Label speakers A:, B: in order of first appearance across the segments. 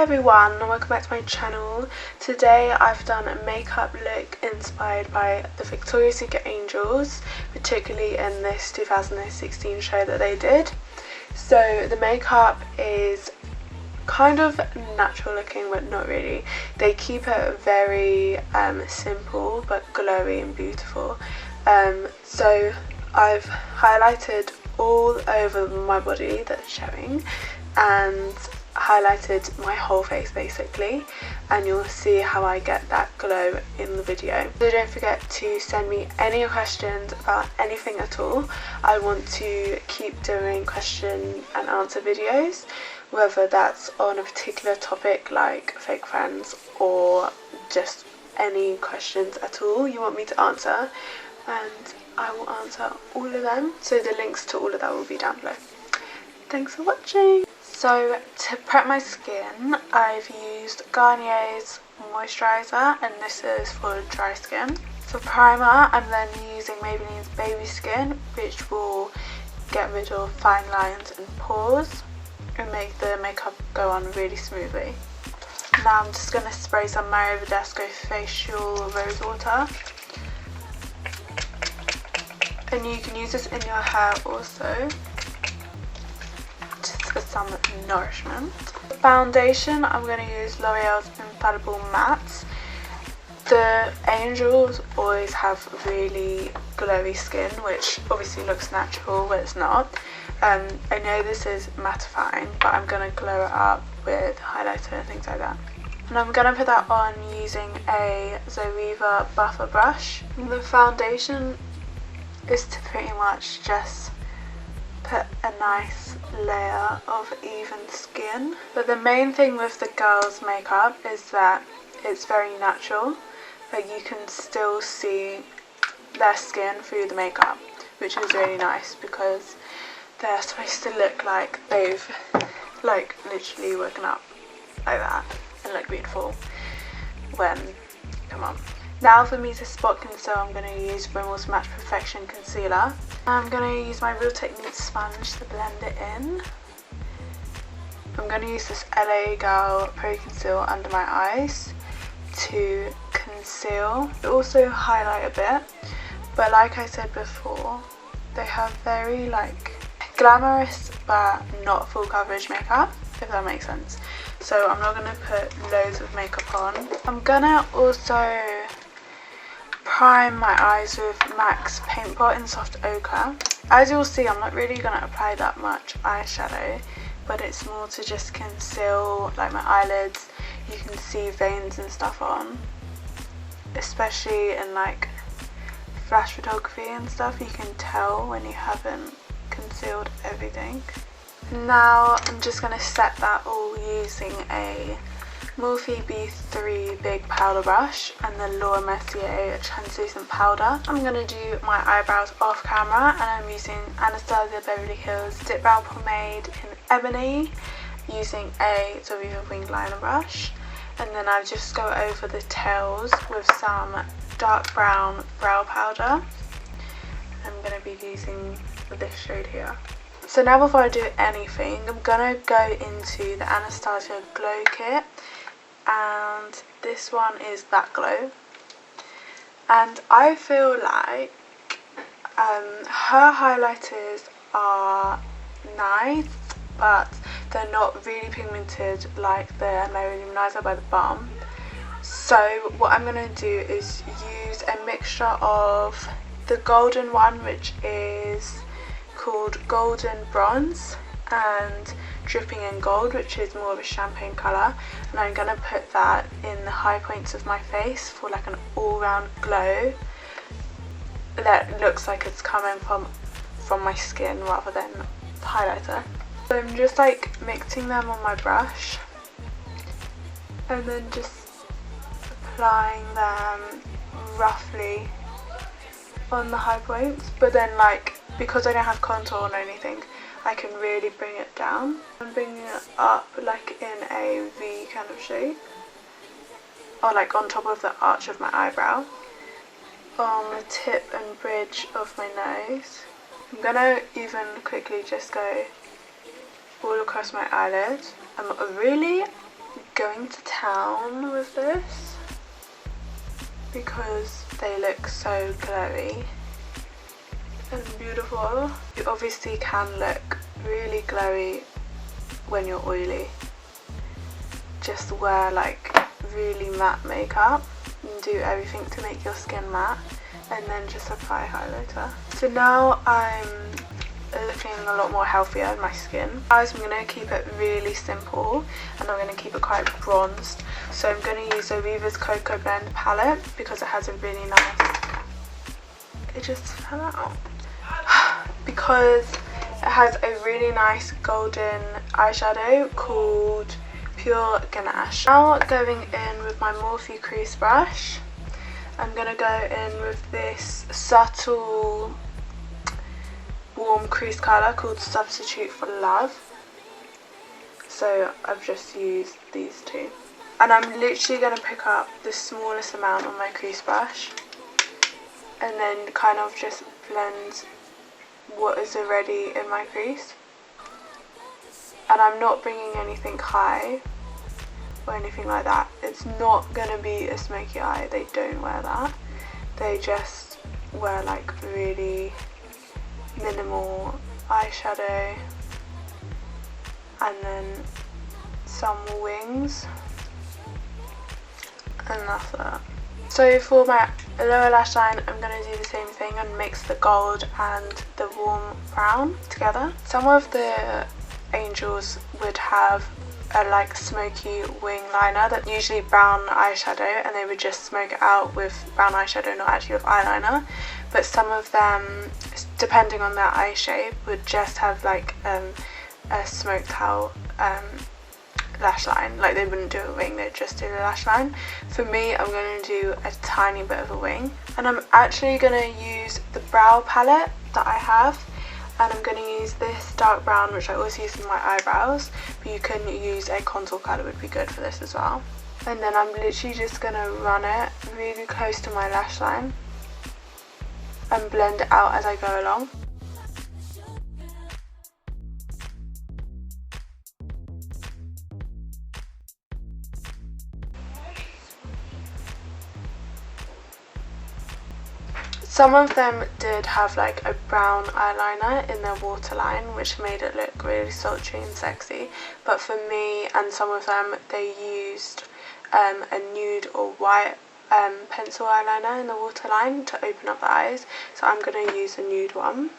A: everyone and welcome back to my channel. Today I've done a makeup look inspired by the Victoria's Secret Angels, particularly in this 2016 show that they did. So the makeup is kind of natural looking but not really. They keep it very simple but glowy and beautiful. So I've highlighted all over my body that's showing and highlighted my whole face basically, and you'll see how I get that glow in the video. So don't forget to send me any questions about anything at all. I want to keep doing question and answer videos, whether that's on a particular topic like fake friends or just any questions at all you want me to answer, and I will answer all of them. So the links to all of that will be down below. Thanks for watching. So to prep my skin, I've used Garnier's moisturiser, and this is for dry skin. For primer, I'm then using Maybelline's Baby Skin, which will get rid of fine lines and pores and make the makeup go on really smoothly. Now I'm just going to spray some Mario Badescu Facial Rose Water. And you can use this in your hair also, just for some nourishment. For foundation, I'm going to use L'Oreal's Infallible Matte. The Angels always have really glowy skin, which obviously looks natural, but it's not. I know this is mattifying, but I'm going to glow it up with highlighter and things like that. And I'm going to put that on using a Zoeva buffer brush. The foundation is to pretty much just put a nice layer of even skin. But the main thing with the girls' makeup is that it's very natural. Like, you can still see their skin through the makeup, which is really nice because they're supposed to look like they've like literally woken up like that and look beautiful when, come on. Now for me to spot conceal, I'm going to use Rimmel's Match Perfection Concealer. I'm going to use my Real Technique sponge to blend it in. I'm going to use this LA Girl Pro Conceal under my eyes to conceal. Also highlight a bit, but like I said before, they have very like glamorous but not full coverage makeup, if that makes sense. So I'm not going to put loads of makeup on. I'm going to also prime my eyes with MAC's Paint Pot in Soft Ochre. As you'll see, I'm not really going to apply that much eyeshadow, but it's more to just conceal like my eyelids. You can see veins and stuff on, especially in like flash photography and stuff. You can tell when you haven't concealed everything. Now I'm just going to set that all using a Morphe B3 big powder brush and the Laura Mercier translucent powder. I'm going to do my eyebrows off camera, and I'm using Anastasia Beverly Hills Dip Brow Pomade in Ebony using a Zoeva wing liner brush, and then I just go over the tails with some dark brown brow powder. I'm going to be using this shade here. So now before I do anything, I'm going to go into the Anastasia Glow Kit, and this one is that glow, and I feel like her highlighters are nice, but they're not really pigmented like the Mary Luminizer by The Balm. So what I'm going to do is use a mixture of the golden one, which is called Golden Bronze, and Dripping in Gold, which is more of a champagne colour, and I'm going to put that in the high points of my face for like an all-round glow that looks like it's coming from my skin rather than the highlighter. So I'm just like mixing them on my brush and then just applying them roughly on the high points, but then like because I don't have contour or anything, I can really bring it down. I'm bringing it up like in a V kind of shape, or like on top of the arch of my eyebrow, on the tip and bridge of my nose. I'm gonna even quickly just go all across my eyelid. I'm really going to town with this because they look so glowy and beautiful. You obviously can look really glowy when you're oily. Just wear like really matte makeup and do everything to make your skin matte, and then just apply highlighter. So now I'm looking a lot more healthier in my skin. Guys, I'm going to keep it really simple and I'm going to keep it quite bronzed. So I'm going to use the Reva's Cocoa Blend palette because it has a really nice... It just fell out. Because it has a really nice golden eyeshadow called Pure Ganache. Now going in with my Morphe crease brush, I'm going to go in with this subtle warm crease colour called Substitute for Love. So I've just used these two. And I'm literally going to pick up the smallest amount on my crease brush and then kind of just blend what is already in my crease. And I'm not bringing anything high or anything like that. It's not going to be a smoky eye. They don't wear that. They just wear like really minimal eyeshadow and then some wings, and that's it. So for my lower lash line, I'm going to do the same thing and mix the gold and the warm brown together. Some of the angels would have a like smoky wing liner that's usually brown eyeshadow, and they would just smoke it out with brown eyeshadow, not actually with eyeliner. But some of them, depending on their eye shape, would just have like a smoked out lash line. Like they wouldn't do a wing, they'd just do the lash line. For me, I'm going to do a tiny bit of a wing, and I'm actually going to use the brow palette that I have, and I'm going to use this dark brown, which I always use in my eyebrows, but you can use a contour colour, would be good for this as well. And then I'm literally just going to run it really close to my lash line and blend it out as I go along. Some of them did have like a brown eyeliner in their waterline, which made it look really sultry and sexy, but for me and some of them, they used a nude or white pencil eyeliner in the waterline to open up the eyes, so I'm going to use a nude one.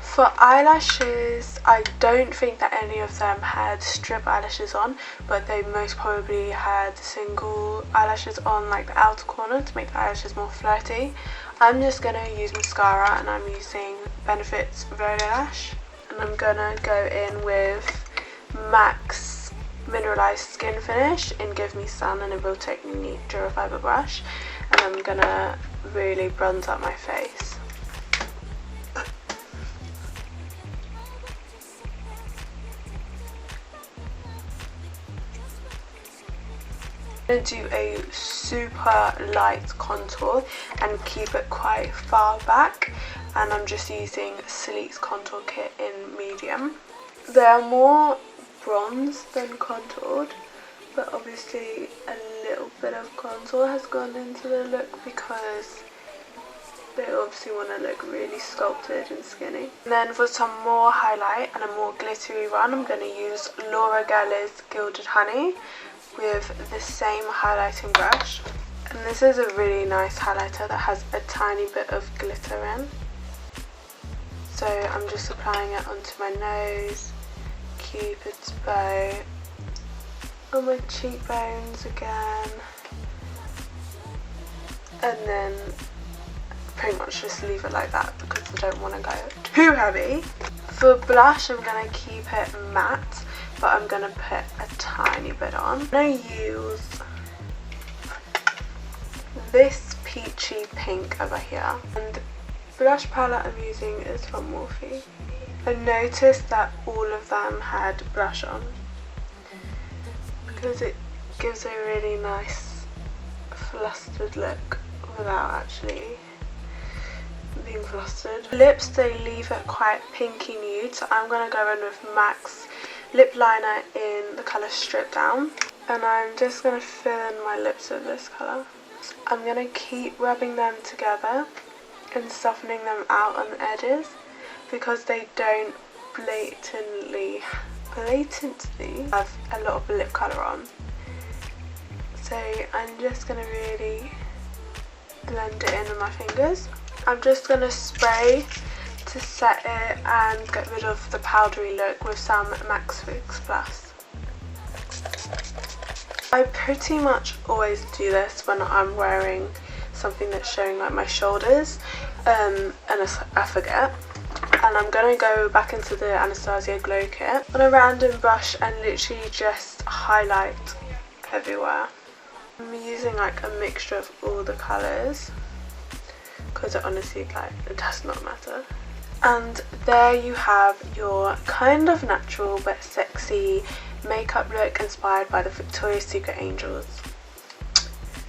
A: For eyelashes, I don't think that any of them had strip eyelashes on, but they most probably had single eyelashes on like the outer corner to make the eyelashes more flirty. I'm just going to use mascara, and I'm using Benefit's Roller Lash, and I'm going to go in with MAC's Mineralized Skin Finish in Give Me Sun and a Real Technique Durafiber brush, and I'm going to really bronze up my face. I'm going to do a super light contour and keep it quite far back, and I'm just using Sleek's contour kit in medium. They are more bronzed than contoured, but obviously a little bit of contour has gone into the look because they obviously want to look really sculpted and skinny. And then for some more highlight and a more glittery one, I'm going to use Laura Gehrler's Gilded Honey with the same highlighting brush, and this is a really nice highlighter that has a tiny bit of glitter in. So I'm just applying it onto my nose, Cupid's bow, on my cheekbones again, and then pretty much just leave it like that because I don't want to go too heavy. For blush, I'm going to keep it matte, but I'm going to put a tiny bit on. I'm going to use this peachy pink over here, and the blush palette I'm using is from Morphe. I noticed that all of them had blush on because it gives a really nice flustered look without actually being flustered. Lips, they leave it quite pinky nude, so I'm going to go in with MAC's lip liner in the colour Strip Down. And I'm just going to fill in my lips with this colour. I'm going to keep rubbing them together and softening them out on the edges because they don't blatantly have a lot of lip colour on. So I'm just going to really blend it in with my fingers. I'm just going to spray to set it and get rid of the powdery look with some Max Fix Plus. I pretty much always do this when I'm wearing something that's showing like my shoulders and I forget. And I'm going to go back into the Anastasia Glow Kit on a random brush and literally just highlight everywhere. I'm using like a mixture of all the colours because honestly like it does not matter. And there you have your kind of natural but sexy makeup look inspired by the Victoria's Secret Angels.